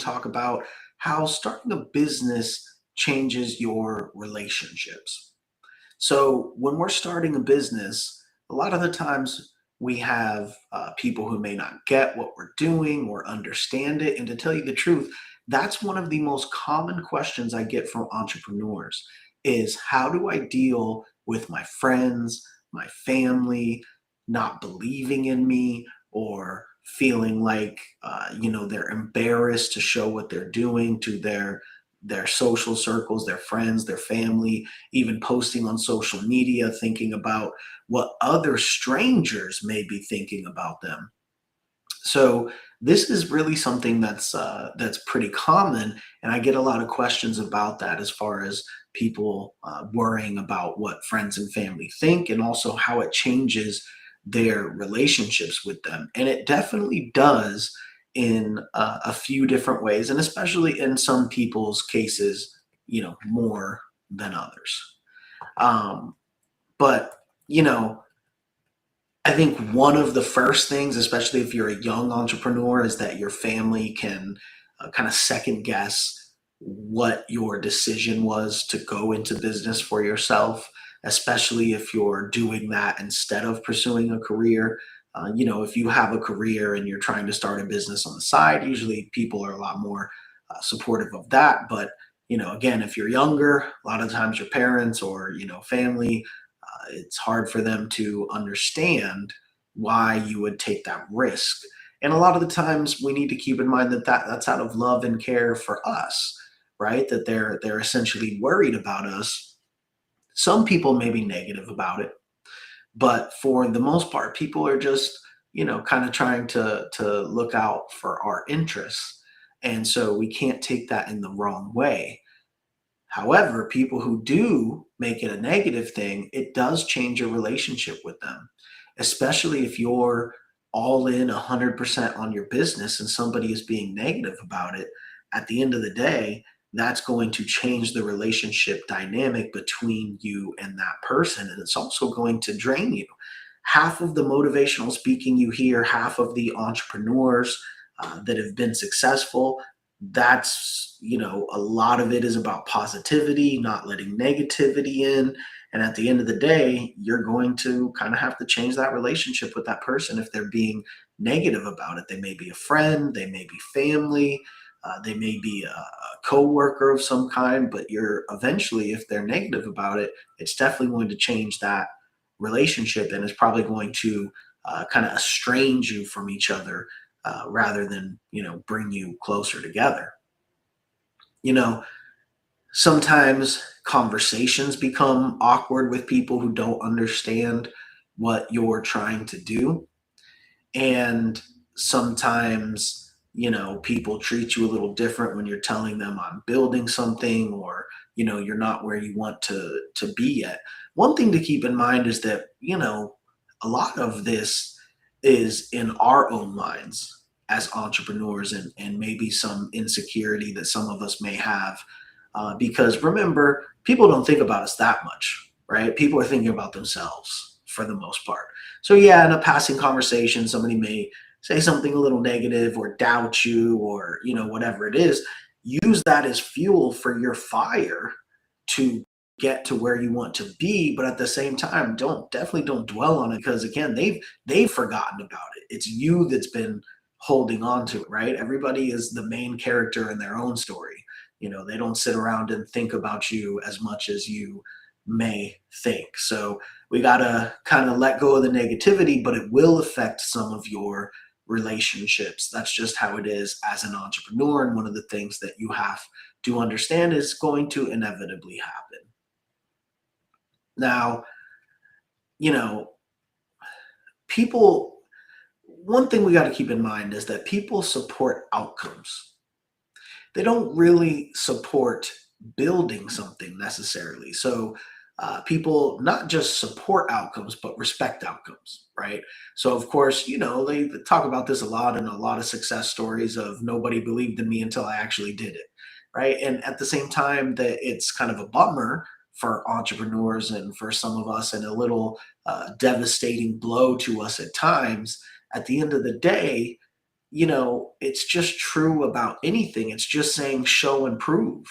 talk about how starting a business changes your relationships. So, when we're starting a business, a lot of the times we have people who may not get what we're doing or understand it. And to tell you the truth, that's one of the most common questions I get from entrepreneurs is how do I deal with my friends, my family not believing in me or feeling like they're embarrassed to show what they're doing to their social circles, their friends, their family, even posting on social media, thinking about what other strangers may be thinking about them. So this is really something that's pretty common, and I get a lot of questions about that as far as people worrying about what friends and family think, and also how it changes their relationships with them. And it definitely does in a few different ways, and especially in some people's cases, more than others. Um, but you know, I think one of the first things, especially if you're a young entrepreneur, is that your family can kind of second guess what your decision was to go into business for yourself, especially if you're doing that instead of pursuing a career. If you have a career and you're trying to start a business on the side, usually people are a lot more supportive of that. But, again, if you're younger, a lot of times your parents or, family it's hard for them to understand why you would take that risk. And a lot of the times we need to keep in mind that, that's out of love and care for us, right? That they're essentially worried about us. Some people may be negative about it, but for the most part, people are just, kind of trying to look out for our interests. And so we can't take that in the wrong way. However, people who do make it a negative thing, it does change your relationship with them, especially if you're all in 100% on your business and somebody is being negative about it. At the end of the day, that's going to change the relationship dynamic between you and that person. And it's also going to drain you. Half of the motivational speaking you hear, half of the entrepreneurs that have been successful, that's a lot of it is about positivity, not letting negativity in. And at the end of the day, you're going to kind of have to change that relationship with that person if they're being negative about it. They may be a friend, they may be family, they may be a coworker of some kind, but you're eventually, if they're negative about it, it's definitely going to change that relationship, and it's probably going to kind of estrange you from each other rather than bring you closer together. You know, Sometimes conversations become awkward with people who don't understand what you're trying to do, and sometimes people treat you a little different when you're telling them I'm building something, or you're not where you want to be yet. One thing to keep in mind is that a lot of this is in our own minds as entrepreneurs, and maybe some insecurity that some of us may have, because remember, people don't think about us that much, right? People are thinking about themselves for the most part. So yeah, in a passing conversation, somebody may say something a little negative or doubt you, or whatever it is. Use that as fuel for your fire to get to where you want to be, but at the same time, don't dwell on it, because again, they've forgotten about it. It's you that's been holding on to it, right? Everybody is the main character in their own story. They don't sit around and think about you as much as you may think. So we got to kind of let go of the negativity, but it will affect some of your relationships. That's just how it is as an entrepreneur. And one of the things that you have to understand is going to inevitably happen. Now, you know, people, one thing we got to keep in mind is that people support outcomes. They don't really support building something necessarily. So people not just support outcomes, but respect outcomes, right? So of course, they talk about this a lot in a lot of success stories of nobody believed in me until I actually did it, right? And at the same time, that it's kind of a bummer for entrepreneurs and for some of us, and a little devastating blow to us at times. At the end of the day, it's just true about anything. It's just saying show and prove,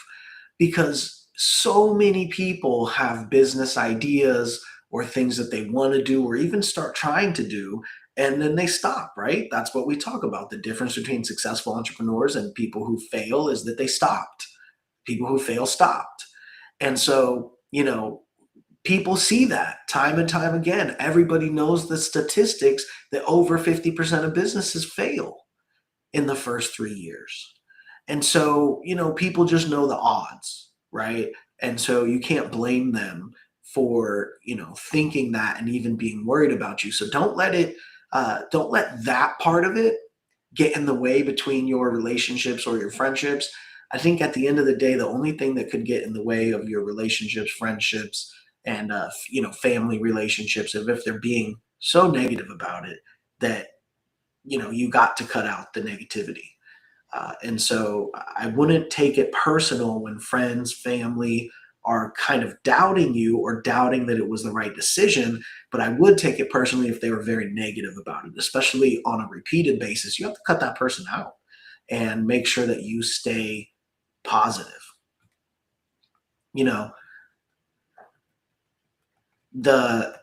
because so many people have business ideas or things that they want to do or even start trying to do, and then they stop, right? That's what we talk about. The difference between successful entrepreneurs and people who fail is that they stopped. People who fail stopped. And so, people see that time and time again. Everybody knows the statistics that over 50% of businesses fail in the first 3 years. And so, people just know the odds, right? And so you can't blame them for, thinking that and even being worried about you. So don't let that part of it get in the way between your relationships or your friendships. I think at the end of the day, the only thing that could get in the way of your relationships, friendships, and family relationships, if they're being so negative about it that you got to cut out the negativity. And so I wouldn't take it personal when friends, family are kind of doubting you or doubting that it was the right decision. But I would take it personally if they were very negative about it, especially on a repeated basis. You have to cut that person out and make sure that you stay positive. You know, the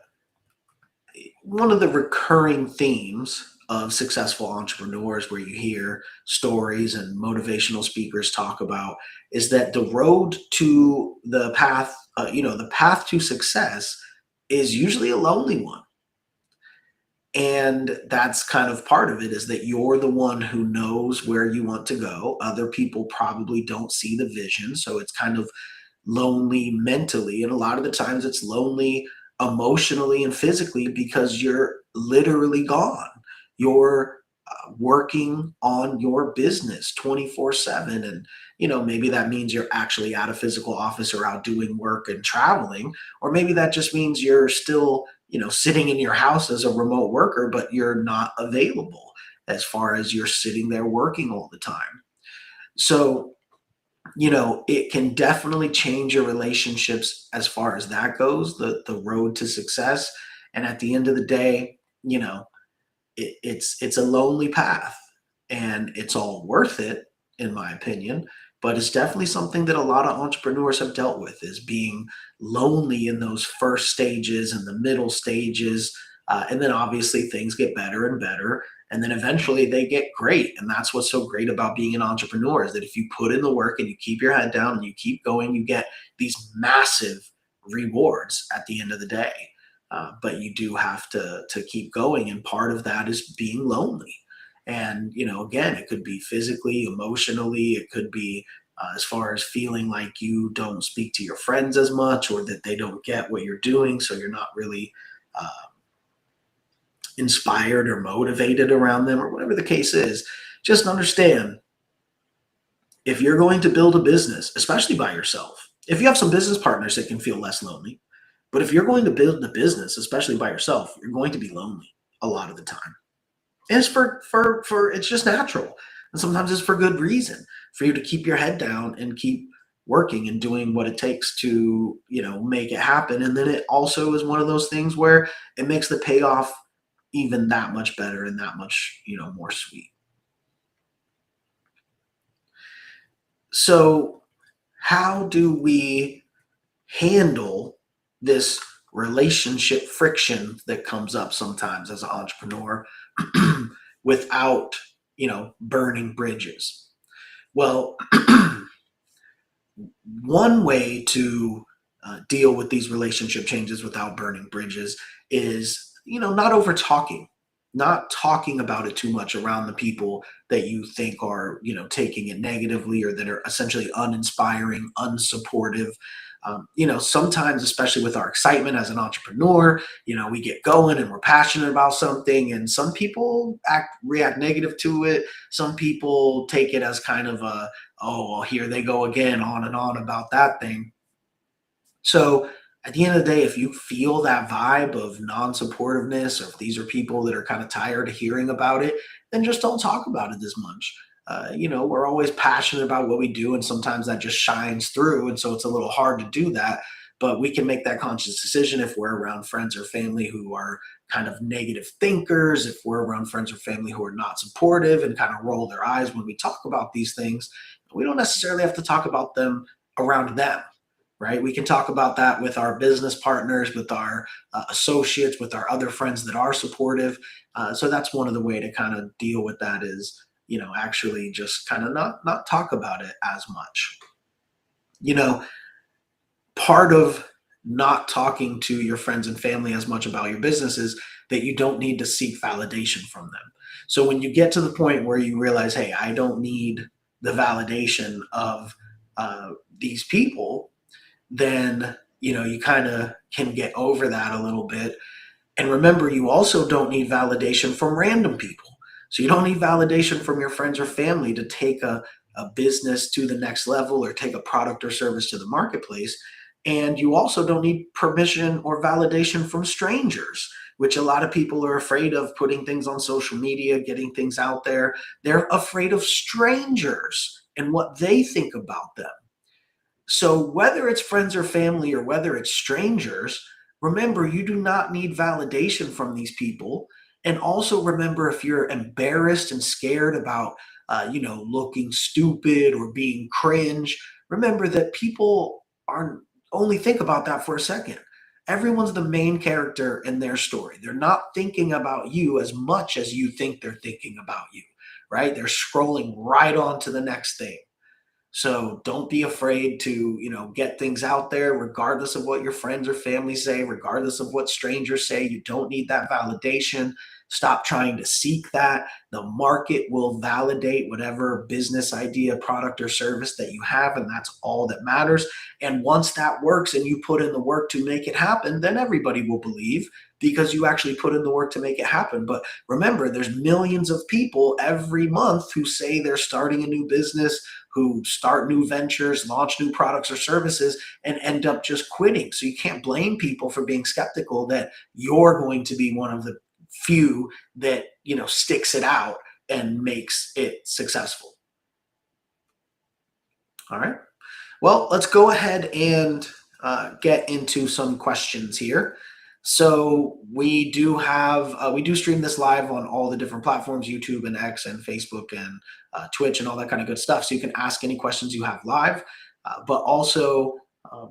one of the recurring themes of successful entrepreneurs where you hear stories and motivational speakers talk about is that the road to the path, the path to success is usually a lonely one. And that's kind of part of it, is that you're the one who knows where you want to go. Other people probably don't see the vision. So it's kind of lonely mentally, and a lot of the times it's lonely emotionally and physically because you're literally gone. You're working on your business 24/7, and maybe that means you're actually at a physical office or out doing work and traveling, or maybe that just means you're still sitting in your house as a remote worker, but you're not available, as far as you're sitting there working all the time. So it can definitely change your relationships as far as that goes, the road to success. And at the end of the day, it's a lonely path, and it's all worth it, in my opinion. But it's definitely something that a lot of entrepreneurs have dealt with, is being lonely in those first stages and the middle stages. And then obviously things get better and better. And then eventually they get great. And that's what's so great about being an entrepreneur, is that if you put in the work and you keep your head down and you keep going, you get these massive rewards at the end of the day. But you do have to keep going, and part of that is being lonely. And again, it could be physically, emotionally, it could be as far as feeling like you don't speak to your friends as much, or that they don't get what you're doing, so you're not really uh, inspired or motivated around them, or whatever the case is. Just understand, if you're going to build a business, especially by yourself, if you have some business partners, it can feel less lonely. But if you're going to build the business, especially by yourself, you're going to be lonely a lot of the time. And it's for it's just natural. And sometimes it's for good reason, for you to keep your head down and keep working and doing what it takes to, make it happen. And then it also is one of those things where it makes the payoff even that much better and that much, more sweet. So how do we handle this relationship friction that comes up sometimes as an entrepreneur without, burning bridges? Well, one way to deal with these relationship changes without burning bridges is, not over talking, not talking about it too much around the people that you think are, taking it negatively, or that are essentially uninspiring, unsupportive. Sometimes, especially with our excitement as an entrepreneur, we get going and we're passionate about something, and some people react negative to it. Some people take it as kind of a, oh, well, here they go again, on and on about that thing. So at the end of the day, if you feel that vibe of non-supportiveness, or if these are people that are kind of tired of hearing about it, then just don't talk about it as much. We're always passionate about what we do, and sometimes that just shines through, and so it's a little hard to do that. But we can make that conscious decision if we're around friends or family who are kind of negative thinkers, if we're around friends or family who are not supportive and kind of roll their eyes when we talk about these things. We don't necessarily have to talk about them around them, right? We can talk about that with our business partners, with our associates, with our other friends that are supportive. So that's one of the way to kind of deal with that is, actually just kind of not talk about it as much. You know, part of not talking to your friends and family as much about your business is that you don't need to seek validation from them. So when you get to the point where you realize, hey, I don't need the validation of these people, then you kind of can get over that a little bit. And remember, you also don't need validation from random people. So you don't need validation from your friends or family to take a business to the next level or take a product or service to the marketplace. And you also don't need permission or validation from strangers, which a lot of people are afraid of putting things on social media, getting things out there. They're afraid of strangers and what they think about them. So, whether it's friends or family or whether it's strangers, remember you do not need validation from these people. And also remember, if you're embarrassed and scared about, looking stupid or being cringe, remember that people aren't only think about that for a second. Everyone's the main character in their story. They're not thinking about you as much as you think they're thinking about you, right? They're scrolling right on to the next thing. So don't be afraid to, get things out there, regardless of what your friends or family say, regardless of what strangers say. You don't need that validation. Stop trying to seek that. The market will validate whatever business idea, product, or service that you have, and that's all that matters. And once that works and you put in the work to make it happen, then everybody will believe because you actually put in the work to make it happen. But remember, there's millions of people every month who say they're starting a new business, who start new ventures, launch new products or services, and end up just quitting. So you can't blame people for being skeptical that you're going to be one of the few that, sticks it out and makes it successful. All right. Well, let's go ahead and get into some questions here. So we do stream this live on all the different platforms, YouTube and X and Facebook and Twitch and all that kind of good stuff. So you can ask any questions you have live, but also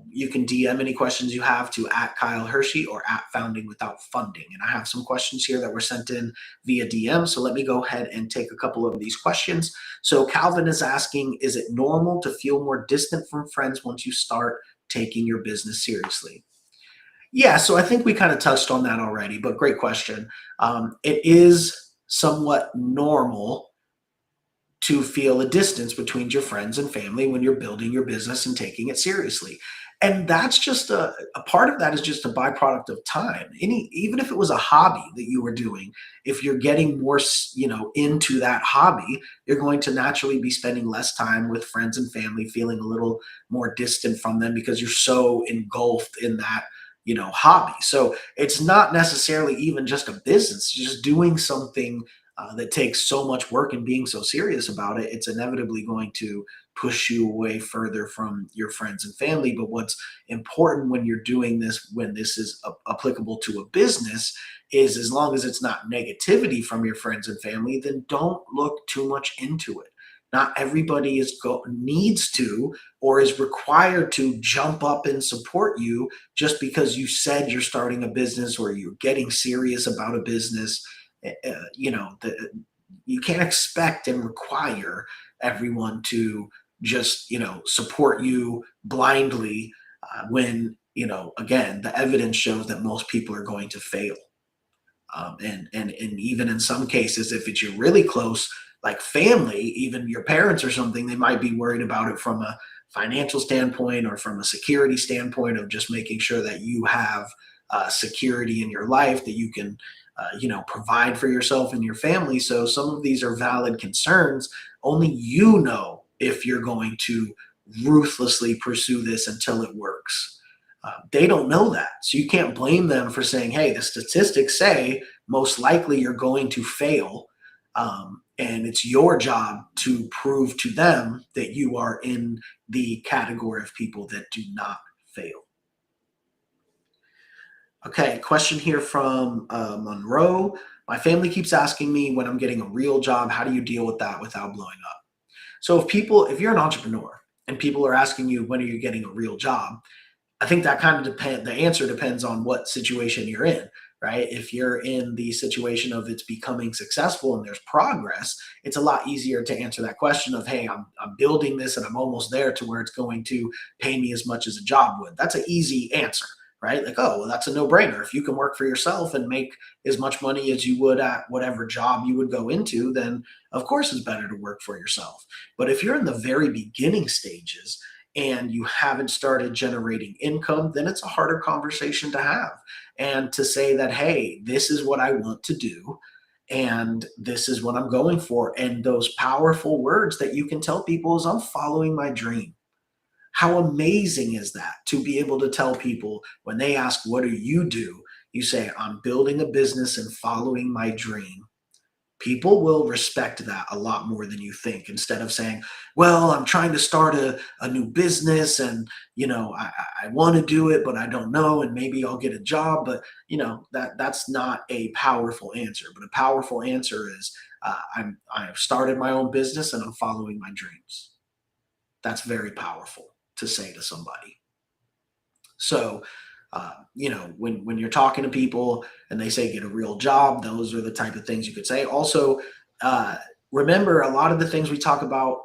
you can DM any questions you have to at Kyle Hiersche or at Founding Without Funding. And I have some questions here that were sent in via DM. So let me go ahead and take a couple of these questions. So Calvin is asking, is it normal to feel more distant from friends once you start taking your business seriously? Yeah, so I think we kind of touched on that already, but great question. It is somewhat normal to feel a distance between your friends and family when you're building your business and taking it seriously. And that's just a part of that is just a byproduct of time. Even if it was a hobby that you were doing, if you're getting more, into that hobby, you're going to naturally be spending less time with friends and family, feeling a little more distant from them because you're so engulfed in that, hobby. So it's not necessarily even just a business, just doing something that takes so much work and being so serious about it, it's inevitably going to push you away further from your friends and family. But what's important when you're doing this, when this is applicable to a business, is as long as it's not negativity from your friends and family, then don't look too much into it. Not everybody needs to or is required to jump up and support you just because you said you're starting a business or you're getting serious about a business. You can't expect and require everyone to just support you blindly when again the evidence shows that most people are going to fail. And even in some cases, if it's your really close, like family, even your parents or something, they might be worried about it from a financial standpoint or from a security standpoint of just making sure that you have security in your life, that you can, provide for yourself and your family. So some of these are valid concerns. Only you know if you're going to ruthlessly pursue this until it works. They don't know that. So you can't blame them for saying, hey, the statistics say most likely you're going to fail. And it's your job to prove to them that you are in the category of people that do not fail. Okay, question here from Monroe. My family keeps asking me when I'm getting a real job, how do you deal with that without blowing up? So if you're an entrepreneur and people are asking you when are you getting a real job, I think that kind of the answer depends on what situation you're in, right? If you're in the situation of it's becoming successful and there's progress, it's a lot easier to answer that question of, hey, I'm building this and I'm almost there to where it's going to pay me as much as a job would. That's an easy answer, right? Like, oh, well, that's a no brainer. If you can work for yourself and make as much money as you would at whatever job you would go into, then of course it's better to work for yourself. But if you're in the very beginning stages, and you haven't started generating income, then it's a harder conversation to have. And to say that, hey, this is what I want to do, and this is what I'm going for. And those powerful words that you can tell people is, I'm following my dream. How amazing is that to be able to tell people when they ask, what do? You say, I'm building a business and following my dream. People will respect that a lot more than you think. Instead of saying, well, I'm trying to start a new business and, I want to do it, but I don't know. And maybe I'll get a job. But, that's not a powerful answer. But a powerful answer is, I've started my own business and I'm following my dreams. That's very powerful to say to somebody. So, when you're talking to people and they say get a real job, those are the type of things you could say. Also, uh, remember a lot of the things we talk about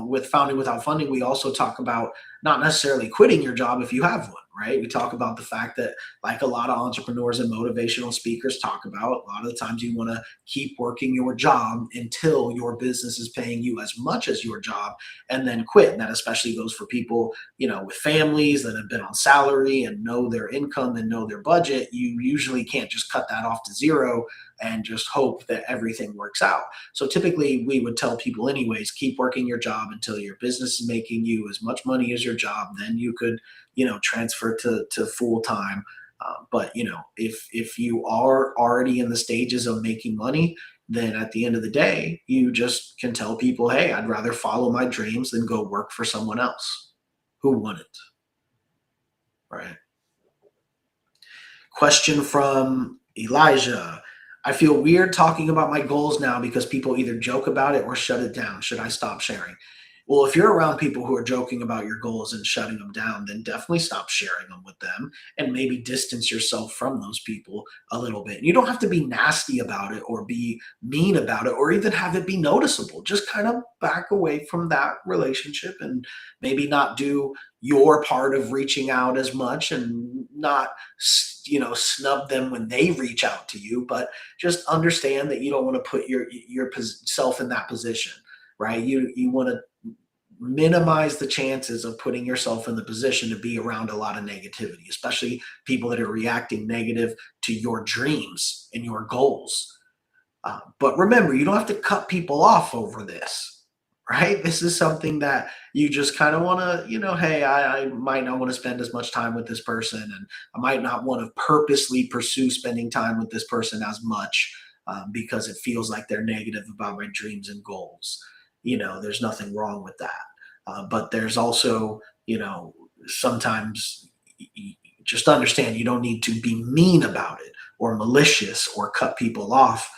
with founding without funding, we also talk about not necessarily quitting your job if you have one, right? We talk about the fact that, like a lot of entrepreneurs and motivational speakers talk about, a lot of the times you want to keep working your job until your business is paying you as much as your job and then quit. And that especially goes for people, with families that have been on salary and know their income and know their budget. You usually can't just cut that off to zero and just hope that everything works out. So typically we would tell people anyways, keep working your job until your business is making you as much money as your job. Then you could, transfer to full time. But if you are already in the stages of making money, then at the end of the day, you just can tell people, hey, I'd rather follow my dreams than go work for someone else. Who wouldn't? Right. Question from Elijah. I feel weird talking about my goals now because people either joke about it or shut it down. Should I stop sharing? Well, if you're around people who are joking about your goals and shutting them down, then definitely stop sharing them with them and maybe distance yourself from those people a little bit. You don't have to be nasty about it or be mean about it or even have it be noticeable. Just kind of back away from that relationship and maybe not do your part of reaching out as much and not snub them when they reach out to you, but just understand that you don't want to put yourself in that position, right? You want to minimize the chances of putting yourself in the position to be around a lot of negativity, especially people that are reacting negative to your dreams and your goals. But remember, you don't have to cut people off over this, right? This is something that you just kind of want to, hey, I might not want to spend as much time with this person, and I might not want to purposely pursue spending time with this person as much because it feels like they're negative about my dreams and goals. There's nothing wrong with that. But there's also, sometimes just understand you don't need to be mean about it or malicious or cut people off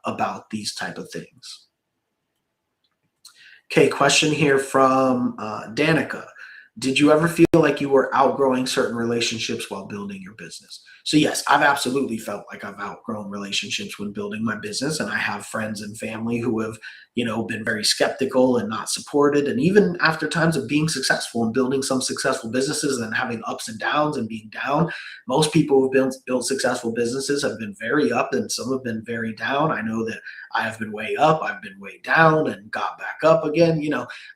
about these type of things. Okay, question here from Danica. Did you ever feel like you were outgrowing certain relationships while building your business? So yes, I've absolutely felt like I've outgrown relationships when building my business, and I have friends and family who have, been very skeptical and not supported. And even after times of being successful and building some successful businesses and having ups and downs and being down, most people who've built successful businesses have been very up and some have been very down. I know that I have been way up, I've been way down and got back up again.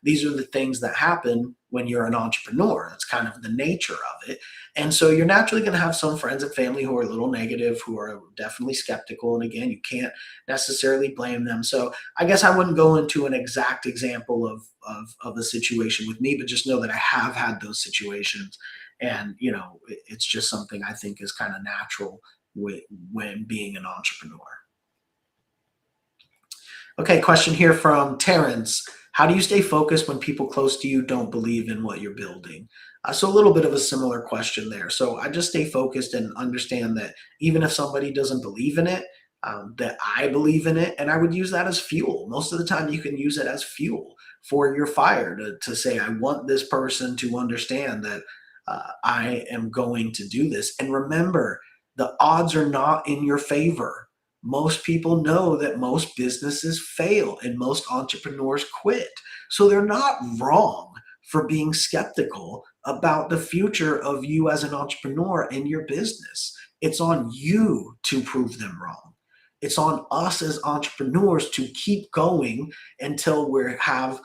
These are the things that happen when you're an entrepreneur. That's kind of the nature of it. And so you're naturally going to have some friends and family who are a little negative, who are definitely skeptical. And again, you can't necessarily blame them. So I guess I wouldn't go into an exact example of a situation with me, but just know that I have had those situations. And, it's just something I think is kind of natural when being an entrepreneur. Okay, question here from Terrence. How do you stay focused when people close to you don't believe in what you're building? So a little bit of a similar question there. So I just stay focused and understand that even if somebody doesn't believe in it, that I believe in it, and I would use that as fuel. Most of the time, you can use it as fuel for your fire to say, I want this person to understand that I am going to do this. And remember, the odds are not in your favor. Most people know that most businesses fail and most entrepreneurs quit. So they're not wrong for being skeptical about the future of you as an entrepreneur and your business. It's on you to prove them wrong. It's on us as entrepreneurs to keep going until we have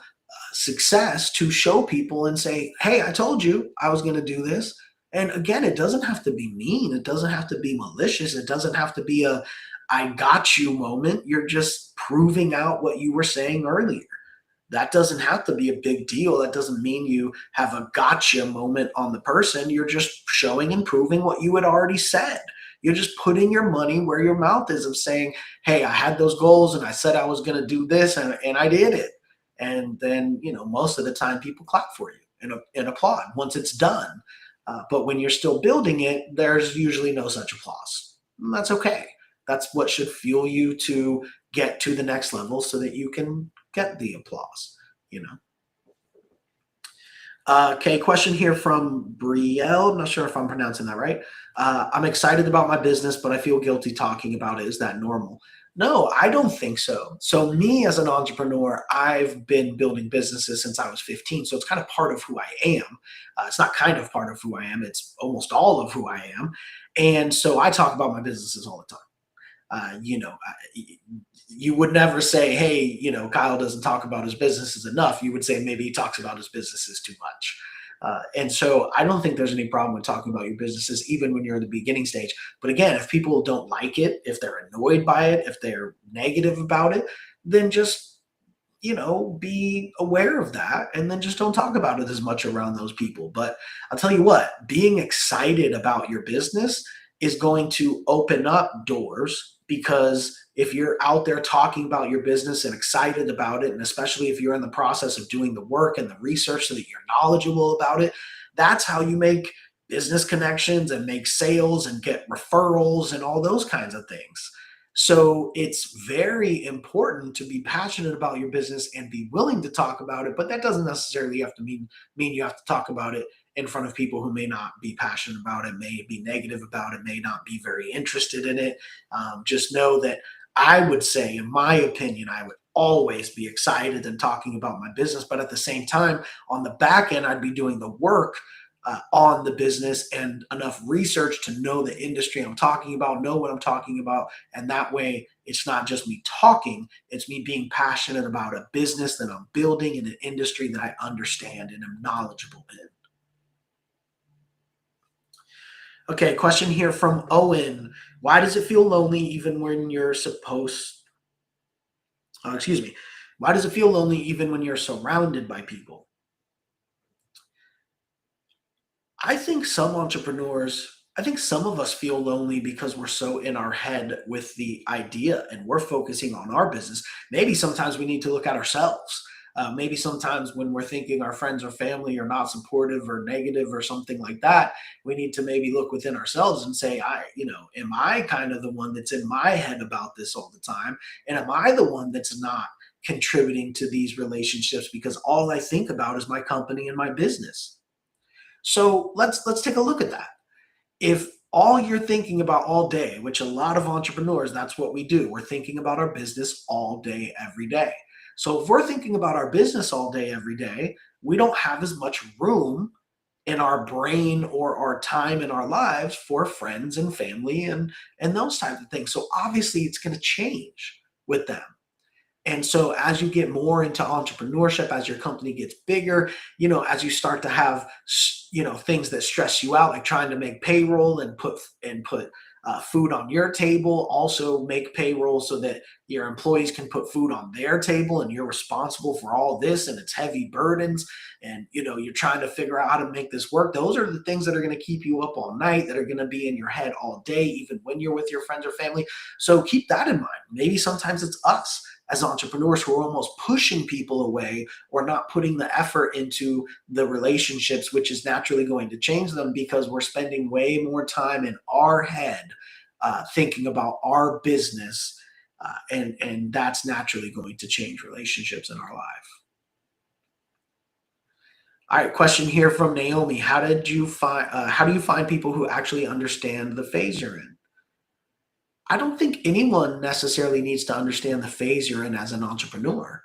success to show people and say, hey, I told you I was going to do this. And again, it doesn't have to be mean. It doesn't have to be malicious. It doesn't have to be a I got you moment. You're just proving out what you were saying earlier. That doesn't have to be a big deal. That doesn't mean you have a gotcha moment on the person. You're just showing and proving what you had already said. You're just putting your money where your mouth is of saying, hey, I had those goals and I said I was going to do this and I did it. And then, most of the time people clap for you and applaud once it's done. But when you're still building it, there's usually no such applause. And that's okay. That's what should fuel you to get to the next level so that you can get the applause, you know. Okay, question here from Brielle. I'm not sure if I'm pronouncing that right. I'm excited about my business, but I feel guilty talking about it. Is that normal? No, I don't think so. So, me as an entrepreneur, I've been building businesses since I was 15. So, it's kind of part of who I am. It's not kind of part of who I am, it's almost all of who I am. And so, I talk about my businesses all the time. You would never say, hey, Kyle doesn't talk about his businesses enough. You would say maybe he talks about his businesses too much. And so I don't think there's any problem with talking about your businesses, even when you're in the beginning stage. But again, if people don't like it, if they're annoyed by it, if they're negative about it, then just, be aware of that and then just don't talk about it as much around those people. But I'll tell you what, being excited about your business is going to open up doors because if you're out there talking about your business and excited about it, and especially if you're in the process of doing the work and the research so that you're knowledgeable about it, that's how you make business connections and make sales and get referrals and all those kinds of things. So it's very important to be passionate about your business and be willing to talk about it, but that doesn't necessarily have to mean you have to talk about it in front of people who may not be passionate about it, may be negative about it, may not be very interested in it. Just know that I would say, in my opinion, I would always be excited and talking about my business, but at the same time, on the back end, I'd be doing the work on the business and enough research to know the industry I'm talking about, know what I'm talking about. And that way, it's not just me talking, it's me being passionate about a business that I'm building in an industry that I understand and am knowledgeable in. Okay, question here from Owen. Why does it feel lonely even when you're excuse me. Why does it feel lonely even when you're surrounded by people? I think some of us feel lonely because we're so in our head with the idea and we're focusing on our business. Maybe sometimes we need to look at ourselves. Maybe sometimes when we're thinking our friends or family are not supportive or negative or something like that, we need to maybe look within ourselves and say, am I kind of the one that's in my head about this all the time? And am I the one that's not contributing to these relationships because all I think about is my company and my business? So let's take a look at that. If all you're thinking about all day, which a lot of entrepreneurs, that's what we do. We're thinking about our business all day, every day. So if we're thinking about our business all day, every day, we don't have as much room in our brain or our time in our lives for friends and family and those types of things. So obviously it's going to change with them. And so as you get more into entrepreneurship, as your company gets bigger, as you start to have, things that stress you out, like trying to make payroll and put food on your table, also make payroll so that your employees can put food on their table and you're responsible for all this and it's heavy burdens and, you're trying to figure out how to make this work. Those are the things that are going to keep you up all night, that are going to be in your head all day, even when you're with your friends or family. So keep that in mind. Maybe sometimes it's us as entrepreneurs who are almost pushing people away or not putting the effort into the relationships, which is naturally going to change them because we're spending way more time in our head thinking about our business, and that's naturally going to change relationships in our life. All right, question here from Naomi. How do you find people who actually understand the phase you're in? I don't think anyone necessarily needs to understand the phase you're in as an entrepreneur.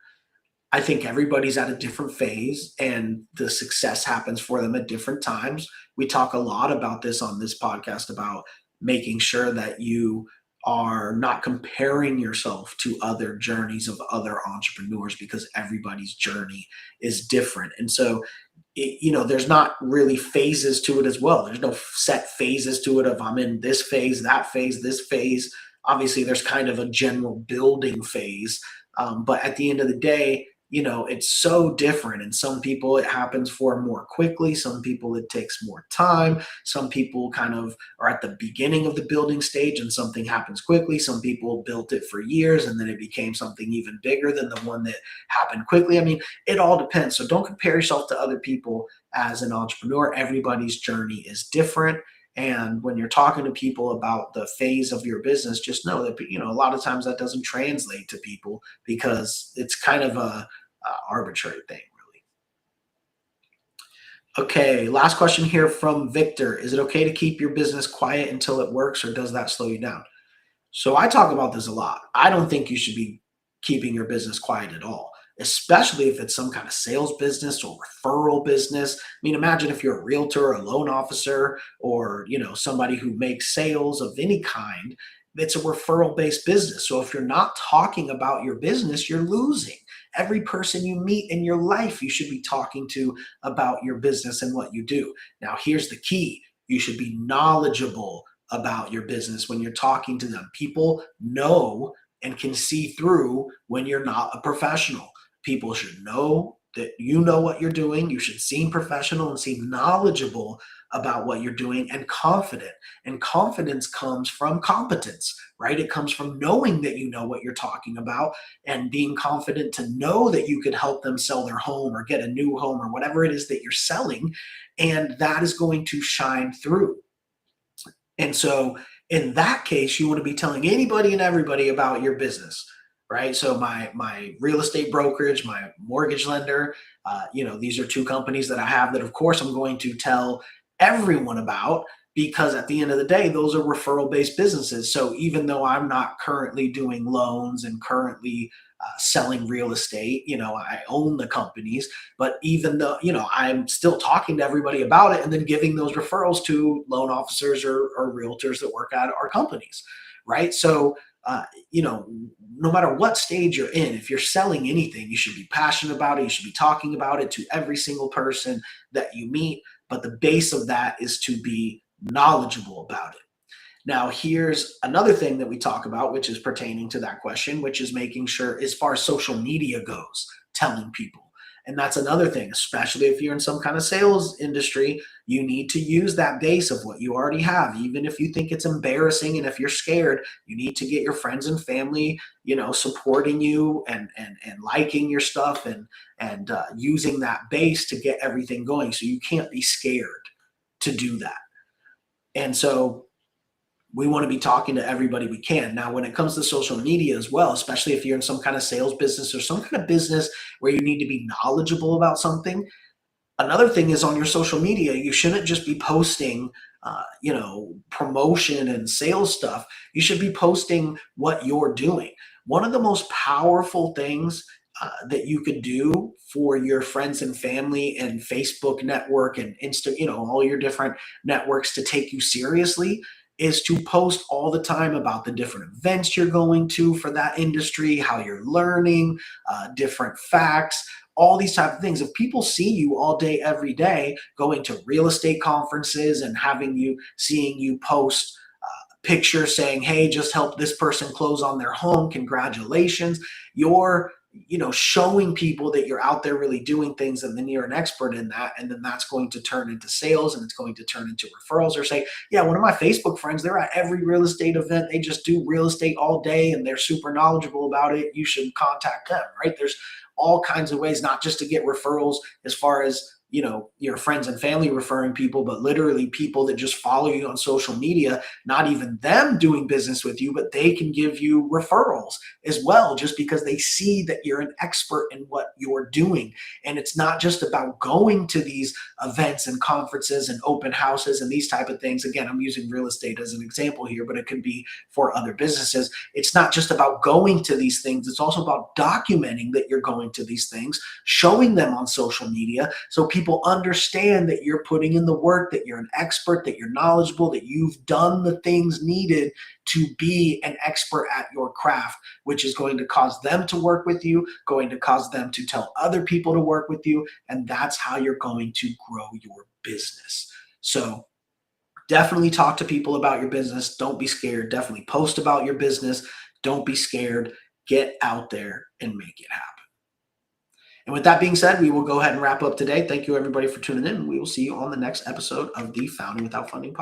I think everybody's at a different phase and the success happens for them at different times. We talk a lot about this on this podcast about making sure that you are not comparing yourself to other journeys of other entrepreneurs because everybody's journey is different. And so there's not really phases to it as well. There's no set phases to it of I'm in this phase, that phase, this phase. Obviously, there's kind of a general building phase. But at the end of the day, it's so different. And some people it happens for more quickly. Some people it takes more time. Some people kind of are at the beginning of the building stage and something happens quickly. Some people built it for years and then it became something even bigger than the one that happened quickly. I mean, it all depends. So don't compare yourself to other people as an entrepreneur. Everybody's journey is different. And when you're talking to people about the phase of your business, just know that, a lot of times that doesn't translate to people because it's kind of a arbitrary thing, really. Okay, last question here from Victor. Is it okay to keep your business quiet until it works, or does that slow you down? So I talk about this a lot. I don't think you should be keeping your business quiet at all, especially if it's some kind of sales business or referral business. I mean, imagine if you're a realtor, a loan officer, or somebody who makes sales of any kind. It's a referral based business. So if you're not talking about your business, you're losing. Every person you meet in your life, you should be talking to about your business and what you do. Now, here's the key. You should be knowledgeable about your business when you're talking to them. People know and can see through when you're not a professional. People should know that you know what you're doing. You should seem professional and seem knowledgeable about what you're doing and confident. And confidence comes from competence, right? It comes from knowing that you know what you're talking about and being confident to know that you could help them sell their home or get a new home or whatever it is that you're selling. And that is going to shine through. And so in that case, you want to be telling anybody and everybody about your business, right? So my real estate brokerage, my mortgage lender, these are two companies that I have that, of course, I'm going to tell everyone about because at the end of the day, those are referral based businesses. So even though I'm not currently doing loans and currently selling real estate, I own the companies, but even though, I'm still talking to everybody about it and then giving those referrals to loan officers or realtors that work at our companies, right? So, no matter what stage you're in, if you're selling anything, you should be passionate about it. You should be talking about it to every single person that you meet. But the base of that is to be knowledgeable about it. Now, here's another thing that we talk about, which is pertaining to that question, which is making sure, as far as social media goes, telling people. And that's another thing, especially if you're in some kind of sales industry, you need to use that base of what you already have. Even if you think it's embarrassing and if you're scared, you need to get your friends and family, supporting you and liking your stuff and using that base to get everything going. So you can't be scared to do that. And so we want to be talking to everybody we can. Now, when it comes to social media as well, especially if you're in some kind of sales business or some kind of business where you need to be knowledgeable about something, another thing is on your social media, you shouldn't just be posting, promotion and sales stuff. You should be posting what you're doing. One of the most powerful things that you could do for your friends and family and Facebook network and all your different networks to take you seriously is to post all the time about the different events you're going to for that industry, how you're learning, different facts, all these type of things. If people see you all day, every day, going to real estate conferences and seeing you post pictures saying, hey, just help this person close on their home, congratulations, your showing people that you're out there really doing things, and then you're an expert in that, and then that's going to turn into sales, and it's going to turn into referrals. Or say, yeah, one of my Facebook friends, they're at every real estate event, they just do real estate all day and they're super knowledgeable about it, you should contact them, right? There's all kinds of ways, not just to get referrals as far as your friends and family referring people, but literally people that just follow you on social media, not even them doing business with you, but they can give you referrals as well, just because they see that you're an expert in what you're doing. And it's not just about going to these events and conferences and open houses and these type of things. Again, I'm using real estate as an example here, but it could be for other businesses. It's not just about going to these things. It's also about documenting that you're going to these things, showing them on social media so people understand that you're putting in the work, that you're an expert, that you're knowledgeable, that you've done the things needed to be an expert at your craft, which is going to cause them to work with you, going to cause them to tell other people to work with you. And that's how you're going to grow your business. So definitely talk to people about your business. Don't be scared. Definitely post about your business. Don't be scared. Get out there and make it happen. And with that being said, we will go ahead and wrap up today. Thank you, everybody, for tuning in. We will see you on the next episode of the Founding Without Funding podcast.